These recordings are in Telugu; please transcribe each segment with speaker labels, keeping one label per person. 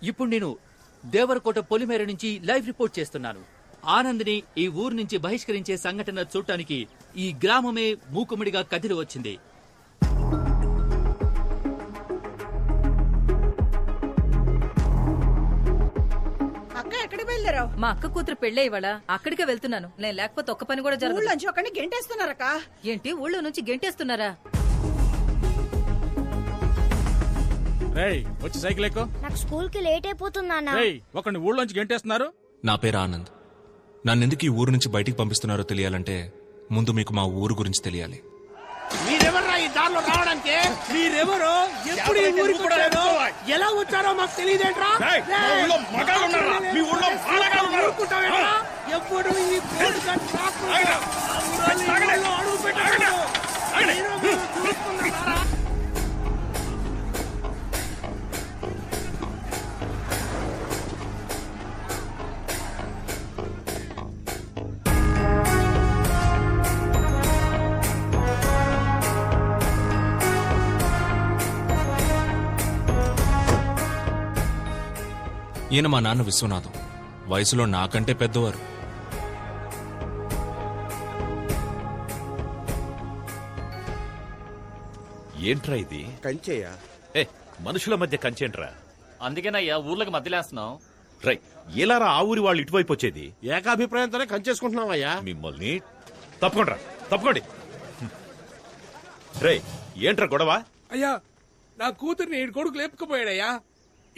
Speaker 1: ఇప్పుడు నేను దేవరకోట పొలిమేర నుంచి లైవ్ రిపోర్ట్ చేస్తున్నాను. ఆనంద్ని ఈ ఊరు నుంచి బహిష్కరించే సంఘటన చూడటానికి ఈ గ్రామమే మూకుమ్మడిగా కదిలి వచ్చింది.
Speaker 2: మా అక్క కూతురు పెళ్ళే ఇవాళ అక్కడికే వెళ్తున్నాను. నేను లేకపోతే ఒక్క పని కూడా జరగదు.
Speaker 3: గెంటేస్తున్నారక్క.
Speaker 2: ఏంటి ఊళ్ళో నుంచి గెంటేస్తున్నారా?
Speaker 4: వచ్చి సైకిల్ ఎక్కు.
Speaker 5: నాకు స్కూల్ కి లేట్ అయిపోతుందా?
Speaker 4: ఒకరిని ఊళ్ళోంచి గెంటేస్తున్నారు.
Speaker 6: నా పేరు ఆనంద్. నన్నెందుకు ఈ ఊరు నుంచి బయటికి పంపిస్తున్నారో తెలియాలంటే ముందు మీకు మా ఊరు గురించి తెలియాలి.
Speaker 7: మీరెవర్రా ఈ దారిలో రావడానికి? మీరెవరో, ఎప్పుడు ఈ ఊరికి వచ్చారో, ఎలా వచ్చారో మాకు తెలియదేంట్రా? ఎప్పుడు ఈ అడుగు పెట్టారు.
Speaker 6: ఈయన మా నాన్న విశ్వనాథం. వయసులో నాకంటే పెద్దవారు.
Speaker 8: ఏంట్రా ఇది?
Speaker 7: కంచేయా?
Speaker 8: మనుషుల మధ్య కంచేంట్రా?
Speaker 1: అందుకేనయ్యా ఊర్లకు మధ్యలేస్తున్నాం.
Speaker 8: రై, ఎలారా ఆ ఊరి వాళ్ళు ఇటువైపు వచ్చేది?
Speaker 7: ఏకాభిప్రాయంతోనే కంచేసుకుంటున్నావయ్యా.
Speaker 8: మిమ్మల్ని తప్పకోండి. రై, ఏంట్రా గొడవ?
Speaker 7: అయ్యా, నా కూతుర్ని ఈ కొడుకు లేపుకుపోయాడయ్యా.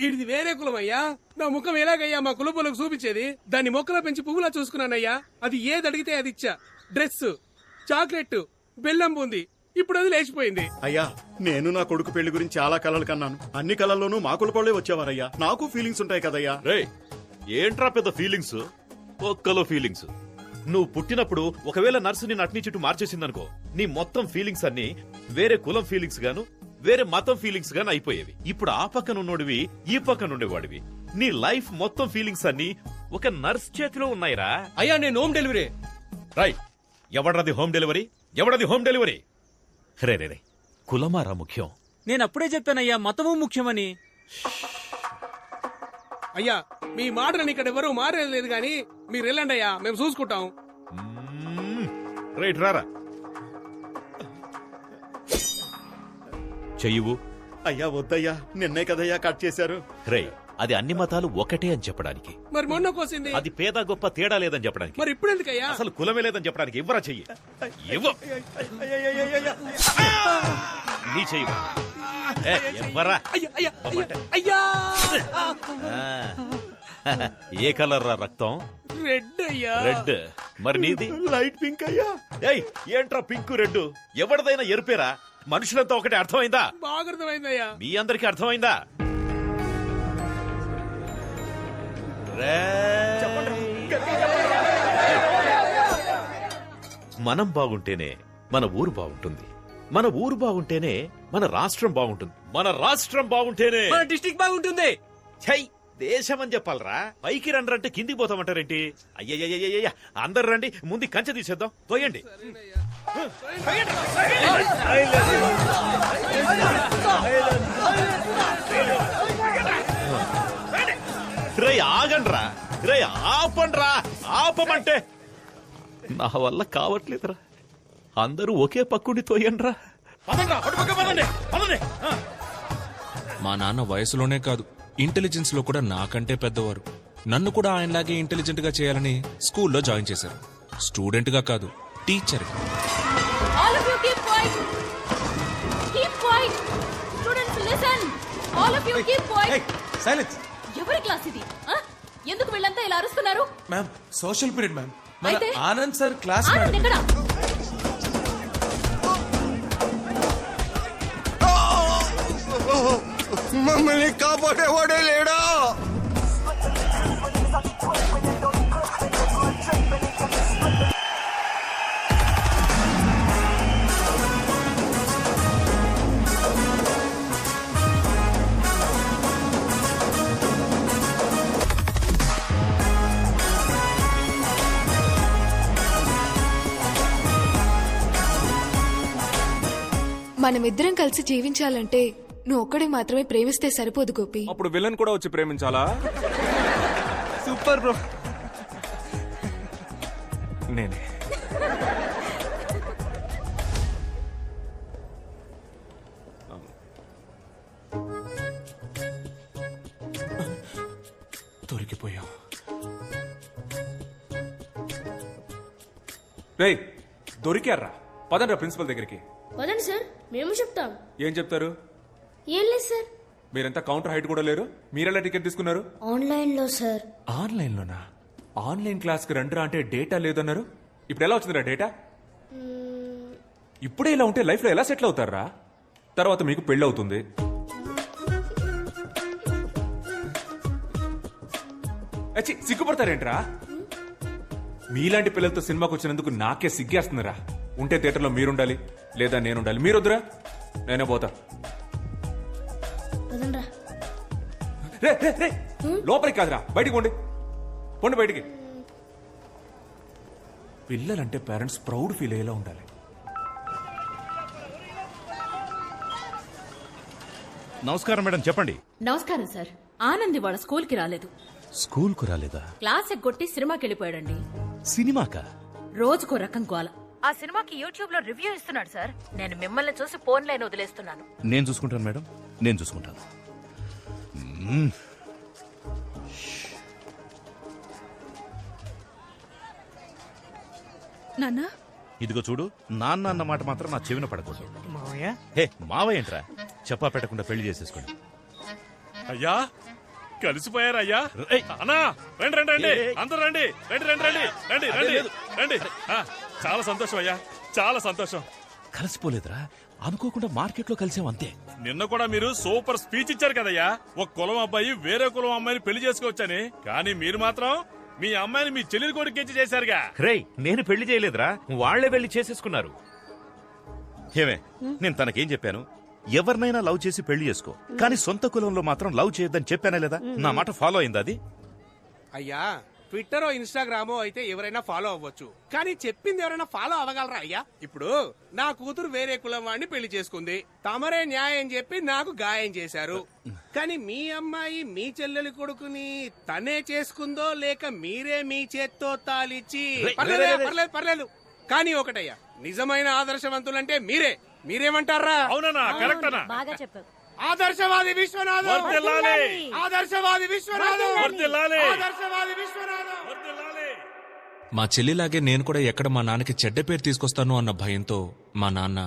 Speaker 7: ఇది వేరే కులం అయ్యా. నా ముఖం ఎలాగయ్యా మా కులపులకు చూపించేది? దాన్ని మొక్కలో పెంచి పువ్వులా చూసుకున్నానయ్యా. అది ఏది అడిగితే అది ఇచ్చా. డ్రెస్, చాక్లెట్, బెల్లం బూంది. ఇప్పుడు అది లేచిపోయింది.
Speaker 9: అయ్యా, నేను నా కొడుకు పెళ్లి గురించి చాలా కలలు కన్నాను. అన్ని కలల్లోనూ మా కులపోళ్లే వచ్చేవారయ్యా. నాకు ఫీలింగ్స్ ఉంటాయి కదయ్యా.
Speaker 8: రే, ఏంట్రా పెద్ద ఫీలింగ్స్? ఒక్కలో ఫీలింగ్స్. నువ్వు పుట్టినప్పుడు ఒకవేళ నర్సు నీ నటిని చుట్టూ మార్చేసిందనుకో, నీ మొత్తం ఫీలింగ్స్ అన్ని వేరే కులం ఫీలింగ్స్ గాను, వేరే మతం ఫీలింగ్స్ గాను అయిపోయేవి. ఇప్పుడు ఆ పక్కన ఉన్నోడివి, ఈ పక్కన ఉండేవాడివి. నీ లైఫ్ మొత్తం ఫీలింగ్స్ అన్ని ఒక నర్స్ చేతిలో ఉన్నాయిరా.
Speaker 7: అయ్యా, నేను హోమ్ డెలివరీ.
Speaker 8: రాయ్, ఎవడది హోమ్ డెలివరీ? ఎవడది హోమ్ డెలివరీ? రే, కులమారా ముఖ్యం.
Speaker 4: నేను అప్పుడే చెప్పానయ్యా, మతము ముఖ్యమని.
Speaker 7: అయ్యా, మీ మాటని ఇక్కడ ఎవరు మారేది గాని మీరు వెళ్ళండి అయ్యా, మేము చూసుకుంటాం.
Speaker 8: రైట్, రారా. చెయ్యవు.
Speaker 9: అయ్యా వద్దయ్యా, నిన్నే కదయ్యా కట్ చేశారు.
Speaker 8: రే, అది అన్ని మతాలు ఒకటే అని చెప్పడానికి.
Speaker 7: మరి మొన్న కోసింది
Speaker 8: అది పేద గొప్ప తేడా లేదని చెప్పడానికి.
Speaker 7: మరి ఇప్పుడు ఎందుకయ్యా?
Speaker 8: అసలు కులమే లేదని చెప్పడానికి. ఇవ్వరా చెయ్యి. నీ చెయ్యి ఇవ్వరా. ఏ కలర్ రా రక్తం?
Speaker 7: రెడ్ అయ్యా.
Speaker 8: రెడ్. మరి నీది?
Speaker 9: లైట్ పింక్ అయ్యా.
Speaker 8: ఏయ్, ఏంట్రా పింక్ రెడ్? ఎవరిదైనా ఎరుపేరా? మనుషులంతా ఒకటే. అర్థమైందా?
Speaker 7: బాగా అర్థమైందయ్యా.
Speaker 8: మీ అందరికీ అర్థమైందా? మనం బాగుంటేనే మన ఊరు బాగుంటుంది. మన ఊరు బాగుంటేనే మన రాష్ట్రం బాగుంటుంది. మన రాష్ట్రం బాగుంటేనే
Speaker 4: మన డిస్ట్రిక్ట్ బాగుంటుంది.
Speaker 8: ఛై, దేశం అని చెప్పాలరా. పైకి రండి కిందికి పోతామంటారేంటి? అయ్యయ్యయ్యయ్య, అందరు రండి, ముందు కంచె తీసేద్దాం. తోయండి. రే, ఆగండ్రా. రే, ఆపండ్రా. ఆపమంటే నా వల్ల కావట్లేదురా. అందరూ ఒకే పక్కుడి తోయండ్రా.
Speaker 6: మా నాన్న వయసులోనే కాదు, ఇంటెలిజెన్స్ లో కూడా నాకంటే పెద్దవారు. నన్ను కూడా ఆయనలాగే ఇంటెలిజెంట్ గా చేయాలని స్కూల్లో జాయిన్ చేశారు. స్టూడెంట్ గా కాదు, టీచర్.
Speaker 2: ఎవరి క్లాస్ ఇది? ఎందుకు వీళ్ళంతా ఇలా అరుస్తున్నారు?
Speaker 10: Ma'am, social period ma'am.
Speaker 2: అయితే
Speaker 10: ఆనంద్ సార్ క్లాస్.
Speaker 7: మమ్మల్ని కాపాడేవాడే లేడా?
Speaker 11: మనమిద్దరం కలిసి జీవించాలంటే
Speaker 3: నువ్వు ఒక్కడే మాత్రమే ప్రేమిస్తే సరిపోదు గోపి.
Speaker 6: అప్పుడు విలన్ కూడా వచ్చి ప్రేమించాలా?
Speaker 10: Super bro.
Speaker 6: నేనే. దొరికిపోయాం. రేయ్, దొరికారా? పదండ్రా ప్రిన్సిపల్ దగ్గరికి.
Speaker 5: వదండి సార్, మేము చెప్తాం.
Speaker 6: ఏం చెప్తారు?
Speaker 5: ఏం లేదు సార్.
Speaker 6: మీరంతా కౌంటర్ హైట్ కూడా లేరు. మీరెలా టికెట్ తీసుకున్నారు?
Speaker 5: ఆన్లైన్ లో సార్.
Speaker 6: ఆన్లైన్ లోనా? ఆన్లైన్ క్లాస్ కి రండిరా అంటే డేటా లేదన్నారు. ఇప్పుడు ఎలా వచ్చిందిరా డేటా? ఇప్పుడే ఇలా ఉంటే లైఫ్ లో ఎలా సెటిల్ అవుతారా? తర్వాత మీకు పెళ్లి అవుతుంది. సిగ్గుపడతారేంట్రా? మీలాంటి పిల్లలతో సినిమాకి వచ్చినందుకు నాకే సిగ్గేస్తుందిరా. ఉంటే థియేటర్లో మీరుండాలి, లేదా నేనుండాలి. మీరొద్దురా, నేనే పోతా. రే రే రే, లోపలికి కాదురా, బయటికి పోండి. పోండి బయటికి. పిల్లలంటే పేరెంట్స్ ప్రౌడ్ ఫీల్ అయ్యేలా ఉండాలి.
Speaker 8: నమస్కారం మేడం, చెప్పండి.
Speaker 2: నమస్కారం సార్. ఆనంద్ వాళ్ళ స్కూల్ కి రాలేదు.
Speaker 8: స్కూల్ కు రాలేదా?
Speaker 2: క్లాస్ ఎగ్గొట్టి సినిమాకి వెళ్ళిపోయాడండి.
Speaker 8: సినిమాకా?
Speaker 2: రోజుకో రకం గోల. ఆ సినిమాకి యూట్యూబ్ లో రివ్యూ ఇస్తున్నాడు సార్. నేను మిమ్మల్ని చూసి ఫోన్ లైన్ వదిలేస్తున్నాను.
Speaker 8: నేను చూసుకుంటాను మేడం, నేను చూసుకుంటాను.
Speaker 2: నాన్నా,
Speaker 8: ఇదిగో చూడు, నాన్న అన్న మాట మాత్రం నా చెవిన పడకూడదు.
Speaker 10: మావయ్య.
Speaker 8: హే మావయ్య ఏంట్రా, చెప్పా పెట్టకుండా పెళ్లి చేసేసుకోండి.
Speaker 11: అయ్యా కలిసిపోయారయ్యా. అన్నా రండి రండి రండి, అందరూ రండి, రండి రండి రండి రండి రండి రండి. చాలా సంతోషం అయ్యా, చాలా సంతోషం.
Speaker 8: కలిసిపోలేదురా, అనుకోకుండా మార్కెట్ లో కలిసాం అంతే.
Speaker 11: నిన్న కూడా మీరు సూపర్ స్పీచ్ ఇచ్చారు కదయ్యా. ఒక కులం అబ్బాయి వేరే కులం అమ్మాయిని పెళ్లి చేసుకోవచ్చని. కానీ మీరు మాత్రం మీ అమ్మాయిని మీ చెల్లెలి కొడుకు చేశారుగా.
Speaker 8: రేయ్, నేను పెళ్లి చేయలేదురా, వాళ్లే వెళ్లి చేసేసుకున్నారు. ఏమే, నేను తనకేం చెప్పాను? ఎవరినైనా లవ్ చేసి పెళ్లి చేసుకో, కానీ సొంత కులంలో మాత్రం లవ్ చేయొద్దని చెప్పానే లేదా? నా మాట ఫాలో అయిందా అది?
Speaker 7: అయ్యా, ట్విట్టరో ఇన్స్టాగ్రామో అయితే ఎవరైనా ఫాలో అవ్వచ్చు, కానీ చెప్పింది ఎవరైనా ఫాలో అవ్వగలరా అయ్యా? ఇప్పుడు నా కూతురు వేరే కులం వాడిని పెళ్లి చేసుకుంది, తమరే న్యాయం చెప్పి నాకు గాయం చేశారు. కానీ మీ అమ్మాయి మీ చెల్లెలి కొడుకుని తనే చేసుకుందో లేక మీరే మీ చేత్తో తాలిచ్చి? పర్లేదు పర్లేదు, కానీ ఒకటయ్యా, నిజమైన ఆదర్శవంతులంటే మీరే. మీరేమంటారా?
Speaker 11: అవునన్నా, కరెక్ట్ అన్నా.
Speaker 5: బాగా చెప్పావు.
Speaker 7: ఆదర్శవాది విశ్వనాథం,
Speaker 11: వర్ధిల్లాలి.
Speaker 7: ఆదర్శవాది విశ్వనాథం,
Speaker 11: వర్ధిల్లాలి.
Speaker 7: ఆదర్శవాది విశ్వనాథం.
Speaker 11: వర్ధిల్లాలి.
Speaker 6: మా చెల్లిలాగే నేను కూడా ఎక్కడ మా నాన్నకి చెడ్డ పేరు తీసుకొస్తాను అన్న భయంతో మా నాన్న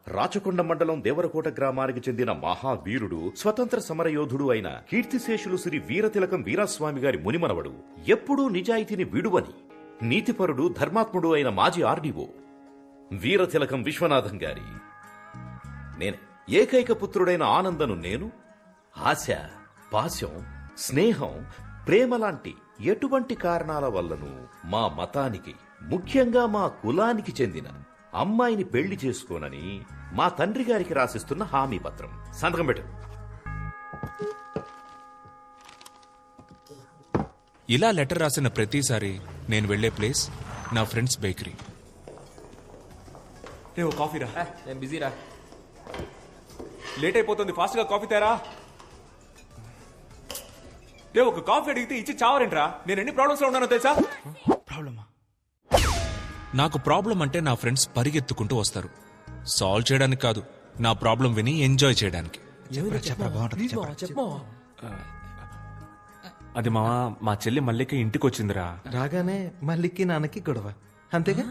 Speaker 8: రాచకొండ మండలం దేవరకోట గ్రామానికి చెందిన మహావీరుడు, స్వతంత్ర సమరయోధుడు అయిన కీర్తిశేషులు శ్రీ వీరతిలకం వీరాస్వామి గారి మునిమనవడు, ఎప్పుడూ నిజాయితీని విడువని నీతిపరుడు, ధర్మాత్ముడు అయిన మాజీ ఆర్డీఓ వీరతిలకం విశ్వనాథం గారి నేనే. ఏకైక పుత్రుడైన ఆనందను నేను ఆశ, పాశం, స్నేహం, ప్రేమ లాంటి ఎటువంటి కారణాల వల్లను మా మతానికి, ముఖ్యంగా మా కులానికి చెందిన అమ్మాయిని పెళ్లి చేసుకోనని మా తండ్రి గారికి రాసిస్తున్న హామీ పత్రం. సంతకం పెట్టు.
Speaker 6: ఇలా లెటర్ రాసిన ప్రతిసారి నేను వెళ్లే ప్లేస్ నా ఫ్రెండ్స్ బేకరీ. రే, ఓ కాఫీ రా.
Speaker 10: నేను బిజీరా.
Speaker 6: లేట్ అయిపోతుంది, ఫాస్ట్ గా కాఫీ తేరా. రే, ఒక కాఫీ అడిగితే ఇచ్చి చావరేంట్రా? నేను ఎన్ని ప్రాబ్లమ్స్ లో ఉన్నానో తెలుసా?
Speaker 10: ప్రాబ్లమా?
Speaker 6: నాకు ప్రాబ్లం అంటే నా ఫ్రెండ్స్ పరిగెత్తుకుంటూ వస్తారు. సాల్వ్ చేయడానికి కాదు, నా ప్రాబ్లం విని ఎంజాయ్ చేయడానికి. అది మా చెల్లి మల్లిక ఇంటికి వచ్చిందిరా.
Speaker 10: రాగానే మల్లికి నాన్నకి గొడవ, అంతేగా?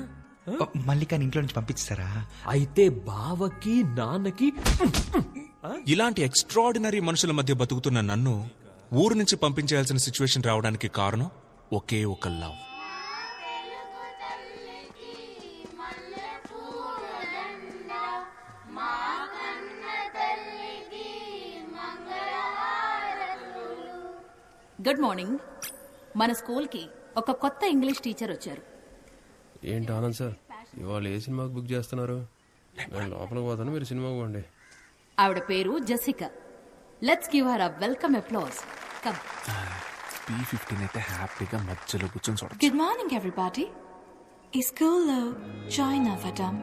Speaker 10: మల్లికాని ఇంట్లో నుంచి పంపించారా?
Speaker 1: అయితే బావకి నాన్నకి.
Speaker 6: ఇలాంటి ఎక్స్ట్రాడినరీ మనుషుల మధ్య బతుకుతున్న నన్ను ఊరు నుంచి పంపించేయాల్సిన సిచ్యువేషన్ రావడానికి కారణం ఒకే ఒక లవ్.
Speaker 2: Good morning. మన స్కూల్ కి ఒక కొత్త ఇంగ్లీష్ టీచర్ వచ్చారు.
Speaker 12: ఏంటి ఆనంద్ సార్, ఇవాళ ఏ సినిమాకి బుక్ చేస్తున్నారు? నేను లోపలికి పోతాను, మీరు సినిమాకి పోండి.
Speaker 2: ఆవిడ పేరు Jessica. Let's give her a welcome applause. Come.
Speaker 6: P15 అయితే హ్యాపీగా మధ్యలో కూర్చొని చూడొచ్చు.
Speaker 3: Good morning everybody. ఈ స్కూల్లో జాయిన్ అవ్వడం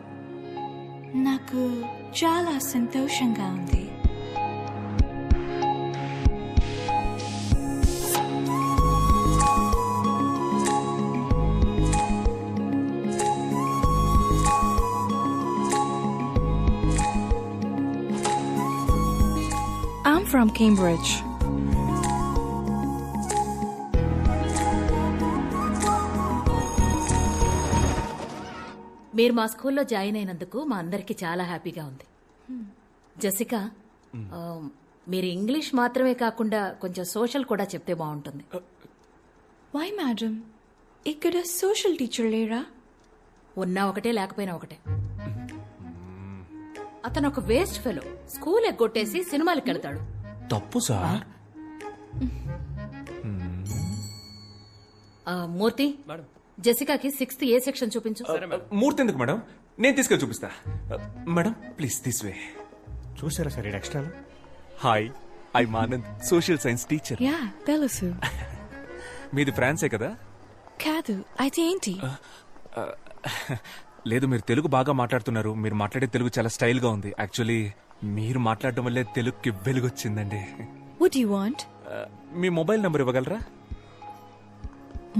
Speaker 3: నాకు చాలా సంతోషంగా ఉంది. from Cambridge.
Speaker 2: మీరు మా స్కూల్లో జాయిన్ అయినందుకు మా అందరికి చాలా హ్యాపీగా ఉంది. జెసికా, మీరు ఇంగ్లీష్ మాత్రమే కాకుండా కొంచెం సోషల్ కూడా చెప్తే బాగుంటుంది.
Speaker 3: Why, madam? ఇక్కడ సోషల్ టీచర్ లేరా?
Speaker 2: ఉన్నా ఒకటే లేకపోయినా ఒకటే. అతను ఒక వేస్ట్ ఫెలో. స్కూల్ ఎగ్గొట్టేసి సినిమాలకు వెళ్తాడు.
Speaker 6: తప్పు సార్.
Speaker 2: మూర్తి, జెసికాకి 6th ఏ సెక్షన్ చూపించు.
Speaker 10: మూర్తి ఎందుకు మేడం? నేను తీసుకెళ్ళి చూపిస్తా. Madam please this way.
Speaker 9: చూసారా sir extra?
Speaker 10: Hi, I Anand, social science teacher.
Speaker 3: Yeah తెలుసు.
Speaker 10: మీది ఫ్రాన్సే కదా?
Speaker 3: కాదు, అయితే ఏంటి?
Speaker 10: లేదు, మీరు తెలుగు బాగా మాట్లాడుతున్నారు. మీరు మాట్లాడే తెలుగు చాలా స్టైల్ గా ఉంది. యాక్చువల్లీ మీరు మాట్లాడటం వల్లే తెలుగుకి వెలుగొచ్చిందండి.
Speaker 3: What do you want?
Speaker 10: Me mobile number ఇవ్వగలరా?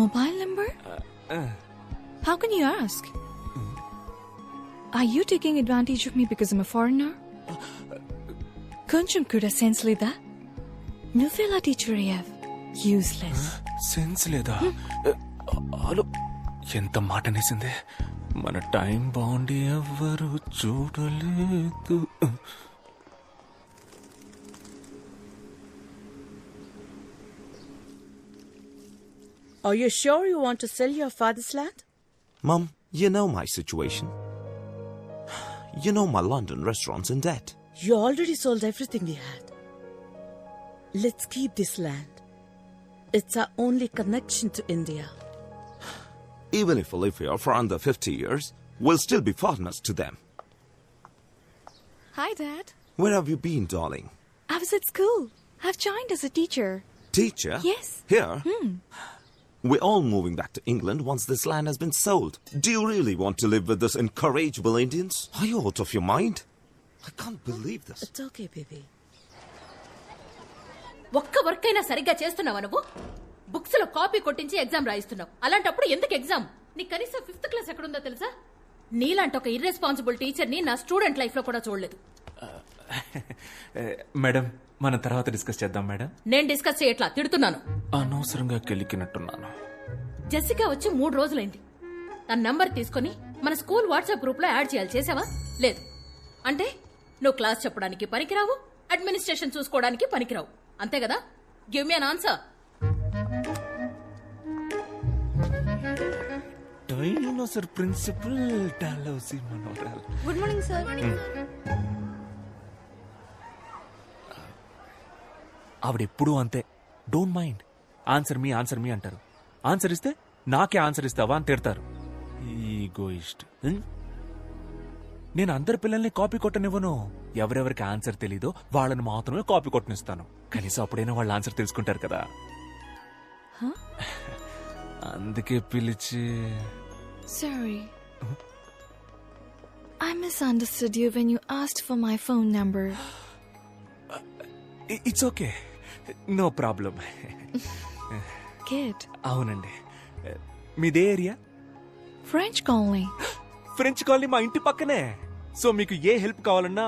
Speaker 3: Mobile number? How can you ask? Are you taking advantage of me because I'm a foreigner? కొంచెం కూడా సెన్స్ లేదా? నువ్వెలా టీచర్ అయ్యావ్? యూస్లెస్.
Speaker 10: సెన్స్ లేదా? హలో, ఎంత మాట అనేసింది. మన టైం బాగుండి ఎవ్వరు చూడలేదు.
Speaker 13: Are you sure you want to sell your father's land?
Speaker 14: Mum, you know my situation. You know my London restaurant's in debt.
Speaker 13: You already sold everything we had. Let's keep this land. It's our only connection to India.
Speaker 14: Even if we live here for under 50 years, we'll still be foreigners to them.
Speaker 3: Hi, Dad.
Speaker 14: Where have you been, darling?
Speaker 3: I was at school. I've joined as a teacher.
Speaker 14: Teacher?
Speaker 3: Yes.
Speaker 14: Here? We're all moving back to England once this land has been sold. Do you really want to live with those incorrigible Indians? Are you out of your mind? I can't believe this.
Speaker 13: It's okay, baby.
Speaker 2: ఒక్క వర్క్ అయినా సరిగ్గా చేస్తున్నావా నువ్వు? బుక్స్ లో కాపీ కొట్టించి ఎగ్జామ్ రాయిస్తున్నావు. అలాంటప్పుడు ఎందుకు ఎగ్జామ్? నీ కనీసం 5th క్లాస్ ఎక్కడుందో తెలుసా? నీలాంటి ఒక ఇర్రెస్పాన్సిబుల్ టీచర్ ని నా స్టూడెంట్ లైఫ్ లో కూడా చూడలేదు.
Speaker 10: మేడం, మనం తర్వాత డిస్కస్ చేద్దాం మేడం.
Speaker 2: నేను డిస్కస్ చేయట్లా, తిడుతున్నాను.
Speaker 10: అనవసరంగా కెలికినట్టున్నాను.
Speaker 2: జెసికా వచ్చి 3 రోజులైంది. తన నంబర్ తీసుకుని మన స్కూల్ వాట్సాప్ గ్రూప్ లో యాడ్ చేయాలి. చేసావా? లేదు. అంటే నువ్వు క్లాస్ చెప్పడానికి పనికిరావు, అడ్మినిస్ట్రేషన్ చూసుకోవడానికి పనికిరావు. అంతే కదా? Give me an answer.
Speaker 10: Dinosaur principal Dalhousie మనోరల్.
Speaker 3: Good morning sir.
Speaker 10: ఆవిడెప్పుడూ అంతే. Don't mind. ఆన్సర్ మీ అంటారు. ఆన్సర్ ఇస్తే నాకే ఆన్సర్ ఇస్తావా అని తిడతారు. ఈగోయిస్ట్. నేను అందరి పిల్లల్ని కాపీ కొట్టనివ్వను. ఎవరెవరికి ఆన్సర్ తెలీదో వాళ్ళని మాత్రమే కాపీ కొట్టనిస్తాను. కనీసం అప్పుడైనా వాళ్ళ ఆన్సర్ తెలుసుకుంటారు కదా. అందుకే పిలిచి.
Speaker 3: Sorry. I misunderstood you when you asked for my phone number.
Speaker 10: It's okay, no problem.
Speaker 3: Kid.
Speaker 10: అవునండి. మీదే area?
Speaker 3: French colony.
Speaker 10: French colony మా ఇంటి పక్కనే. సో మీకు ఏ హెల్ప్ కావాలన్నా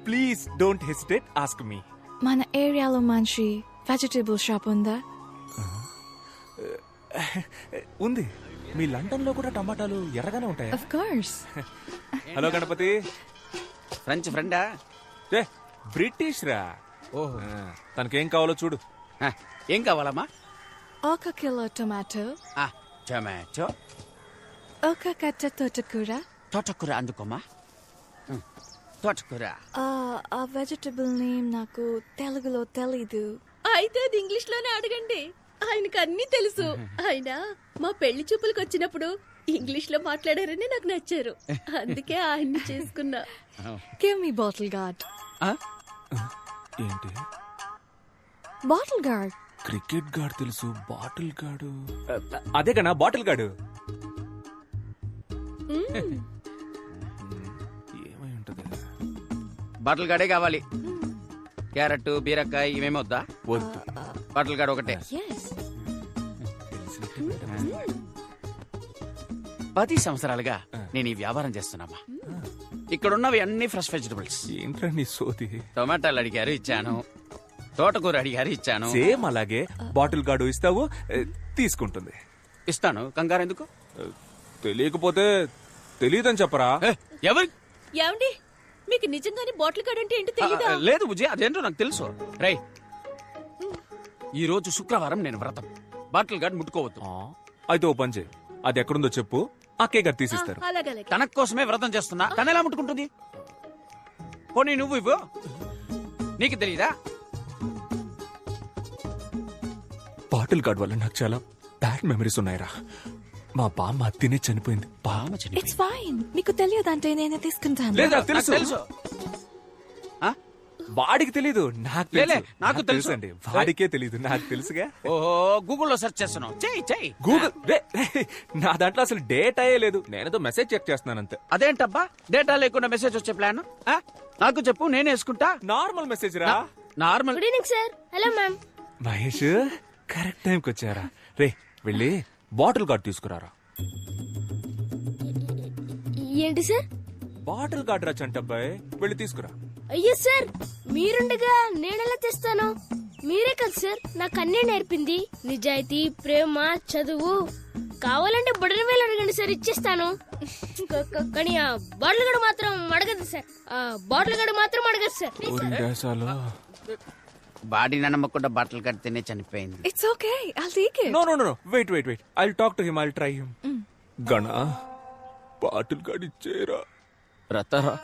Speaker 10: please don't hesitate, ask me.
Speaker 3: మన ఏరియాలో మంచి వెజిటబుల్ షాప్ ఉందా?
Speaker 10: ఉంది. మీ లండన్ లో కూడా టమాటాలు ఎర్రగానే ఉంటాయా?
Speaker 3: Of course.
Speaker 10: హలో గణపతి.
Speaker 15: ఫ్రెంచ్ ఫ్రెండా?
Speaker 10: బ్రిటిష్ రా. తనకేం కావాలో చూడు.
Speaker 15: ఏం కావాలమ్మా?
Speaker 3: 1 కిలో టొమాటో.
Speaker 15: టొమాటో.
Speaker 3: 1 కట్ట తోటకూర.
Speaker 15: తోటకూర అందుకోమా. తోటకూర.
Speaker 3: ఆ వెజిటబుల్ నేమ్ నాకు తెలుగులో తెలీదు.
Speaker 16: అయితే అది ఇంగ్లీష్ లోనే అడగండి, ఆయనకు అన్ని తెలుసు. ఆయన మా పెళ్లి చూపులకు వచ్చినప్పుడు ఇంగ్లీష్ లో మాట్లాడారని నాకు నచ్చారు, అందుకే ఆయన్ని చేసుకున్నా.
Speaker 3: Give me bottle guard.
Speaker 10: ఏంటి?
Speaker 3: Bottle guard.
Speaker 10: క్రికెట్ గార్డ్ తెలుసు, బాటిల్ గార్డు అదే కన్నా బాటిల్ గార్డు. ఏమై ఉంటది?
Speaker 15: బాటిల్ గార్డే కావాలి. క్యారెట్, బీరకాయ ఇవేమీ వద్దా?
Speaker 10: వద్దు.
Speaker 15: బాటిల్ గార్డ్ ఒకటే. 10 సంవత్సరాలుగా నేను ఈ వ్యాపారం చేస్తున్నామా. ఇక్కడున్నవి అన్ని ఫ్రెష్ వెజిటబుల్స్.
Speaker 10: ఏంట్రా నీ సోది?
Speaker 15: టొమాటాలు అడిగారు, ఇచ్చాను. తోటకూర అడిగారు ఇచ్చాను.
Speaker 10: సేమ్ అలాగే బాటిల్ గార్డు ఇస్తావు, తీసుకుంటుంది.
Speaker 15: ఇస్తాను, కంగారు ఎందుకు?
Speaker 10: తెలియకపోతే తెలియదని చెప్పరా?
Speaker 15: ఎవరు?
Speaker 16: ఏమండి మీకు నిజంగానే బాటిల్ గార్డ్ అంటే ఏంటో తెలీదా?
Speaker 15: లేదు బుజ్జి, అదేంటో నాకు తెలుసు. రై, ఈ రోజు శుక్రవారం నేను వ్రతం. బాటిల్ గార్డ్ ముట్టుకోవద్దు.
Speaker 10: అయితే ఓ పని చేయి, అది ఎక్కడుందో చెప్పు, అక్కే గారు తీసిస్తారు.
Speaker 16: అలాగే
Speaker 15: తన కోసమే వ్రతం చేస్తున్నా, తన ఎలా ముట్టుకుంటుంది? పోనీ నువ్వు ఇవ్వు, నీకు తెలియదా?
Speaker 10: బాటిల్ గార్డ్ వల్ల నాకు చాలా బ్యాడ్ మెమరీస్ ఉన్నాయిరా. మా బామ్మ తినే చనిపోయింది. బామ్మ
Speaker 3: It's fine. మీకు తెలియదంటే నేనే తీసుకుంటాను.
Speaker 10: లేదా తెలుసు. వాడికి తెలీదు, నాకు
Speaker 15: లేలే,
Speaker 10: తెలుసు.
Speaker 15: నాకు తెలుసు
Speaker 10: అండి, వాడికే తెలీదు, నాకు తెలుసుగా.
Speaker 15: ఓహో, గూగుల్లో సెర్చ్ చేస్తున్నావు. చెయ్యి.
Speaker 10: గూగుల్ నా దాంట్లో అసలు డేటా లేదు, నేనేదో మెసేజ్ చెక్ చేస్తున్నాను అంతే.
Speaker 15: అదేంటబ్బా, డేటా లేకుండా మెసేజ్ వచ్చే ప్లాన్? నాకు చెప్పు, నేను వేసుకుంటా.
Speaker 10: నార్మల్ మెసేజ్ రా.
Speaker 15: Normal.
Speaker 5: Good evening sir. Hello ma'am.
Speaker 10: Mahesh correct టైంకి వచ్చారా? రే వెళ్ళి బాటిల్ గార్డ్ తీసుకురారా.
Speaker 5: ఏంటి సార్?
Speaker 10: బాటిల్ గార్డ్ రా చంటబ్బాయ్, వెళ్ళి తీసుకురా.
Speaker 5: అయ్యో సార్, మీరుండగా నేనెలా తెస్తాను? మీరే కదా సార్ నాకు అన్నీ నేర్పింది. నిజాయితీ, ప్రేమ, చదువు. కావాలంటే బుడల వేలు అడగండి సార్, ఇచ్చేస్తాను. కానీ ఆ బాటిల్ గడు మాత్రం అడగదు సార్. ఆ బాటిల్ గడు మాత్రం అడగదు సార్.
Speaker 15: బాడీ నమ్మకుండా బట్టలు కడితేనే చనిపోయింది.
Speaker 3: It's okay. I'll take it.
Speaker 10: No. Wait. I'll talk to him. I'll try him. గణా, bottle gourd ఇచ్చేరా.
Speaker 15: వ్రతరా?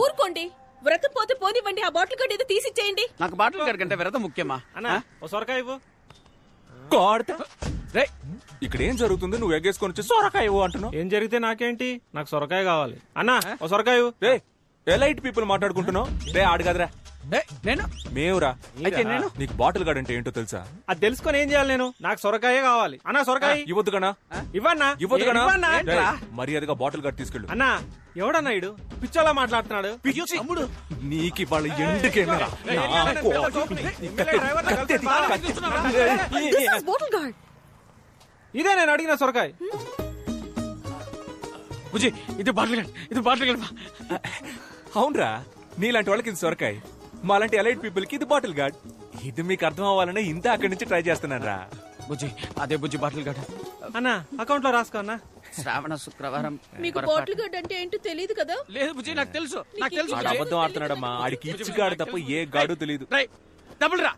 Speaker 16: ఊరుకోండి, వ్రతం పోతే పోనివ్వండి. ఆ బాటిల్ గార్డ్ ఏదో తీసిచ్చేయండి.
Speaker 15: నాకు బాటిల్ గార్డ్ కంటే వ్రతం ముఖ్యమా?
Speaker 4: అన్నా ఓ సొరకాయ ఇవ్వు.
Speaker 10: గాడ్ రే, ఇక్కడ ఏం జరుగుతుంది? నువ్వు ఎగ్గేసుకొని వచ్చి సొరకాయ ఇవ్వు అంటున్నావు.
Speaker 4: ఏం జరిగితే నాకేంటి, నాకు సొరకాయ కావాలి. అన్నా ఓ సొరకాయ ఇవ్వు.
Speaker 10: రే ఎలైట్ పీపుల్ మాట్లాడుకుంటున్నావు. రే ఆడు కదరా,
Speaker 15: నేను
Speaker 10: మేవురా.
Speaker 4: అయితే నేను
Speaker 10: నీకు బాటిల్ గార్డ్ అంటే ఏంటో తెలుసా?
Speaker 4: అది తెలుసుకొని ఏం చేయాలి నేను? నాకు సొరకాయే కావాలి. అన్నా సొరకాయ
Speaker 10: ఇవ్వద్దు గణా.
Speaker 4: ఇవ్వన్నా.
Speaker 10: ఇవ్వద్దు గణా. మర్యాదగా బాటిల్ గార్డ్ తీసుకెళ్ళు.
Speaker 4: అన్నా ఎవడన్నా ఇడు పిచ్చోలా మాట్లాడుతున్నాడు?
Speaker 10: తమ్ముడు నీకు వాళ్ళ ఎండుకేమరా?
Speaker 3: This is bottle guard.
Speaker 4: ఇదే నేను అడిగిన సొరకాయ.
Speaker 15: బుజ్జి, ఇది బాటిల్ గార్డ్.
Speaker 10: అవునరా, నీలాంటి వాళ్ళకి ఇది సొరకాయ, మాలాంటి ఎలైట్ పీపుల్ కి ఇది బాటిల్ గార్డ్. ఇది మీకు అర్థం అవ్వాలని ఇంత అక్కడి నుంచి ట్రై చేస్తున్నాను రా.
Speaker 15: బుజ్జి, అదే బుజ్జి బాటిల్ గార్డ్.
Speaker 4: అన్నా అకౌంట్ లో రాసుకో అన్నా.
Speaker 15: శ్రావణ శుక్రవారం.
Speaker 16: మీకు బాటిల్ గార్డ్ అంటే ఏంటో తెలియదు కదా?
Speaker 15: లేదు బుజ్జి, నాకు తెలుసు.
Speaker 10: ఆడు అబద్ధం ఆడుతున్నాడమ్మా. ఆడికి ఇచ్చి గాడు తప్ప ఏ గాడు తెలియదు.
Speaker 15: డబుల్ రా.